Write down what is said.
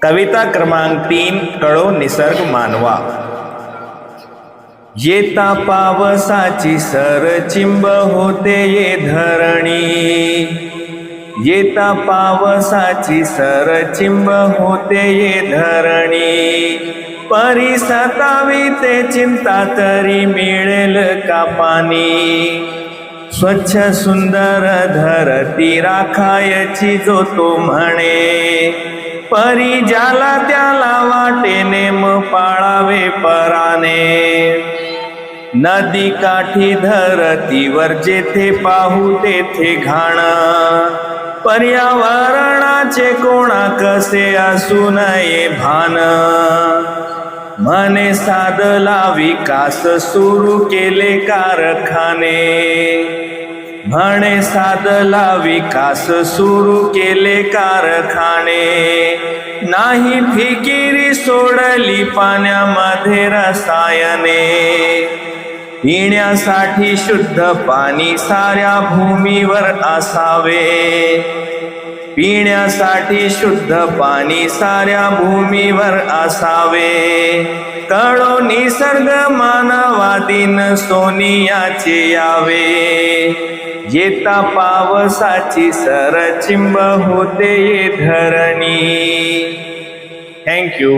कविता क्रमांक 3 कळो निसर्ग मानवा। येता पावसाची सर चिंब होते ये धरणी, येता पावसाची सर चिंब होते ये धरणी। परी सताविते चिंता तरी मिळेल का पाणी, स्वच्छ सुंदर धरती राखायची जो तो म्हणे। परी ज्याला त्याला वाटे नेम पाळावे पराने। नदी काठी धरतीवर जेथे पाहू तेथे घाण, पर्यावरणाचे कोणा कसे असू नये भान। म्हणे साधला विकास सुरू केले कारखाने, म्हणे साधला विकास सुरू केले कारखाने। नाही फिकिरी सोडली पाण्यामध्ये रसायने, पिण्यासाठी शुद्ध पाणी साऱ्या भूमीवर असावे, पिण्यासाठी शुद्ध पाणी साऱ्या भूमीवर असावे। कळो निसर्ग मानवा दिन सोनियाचे यावे, येता पावसाची सर चिंब होते ये धरणी। थँक्यू।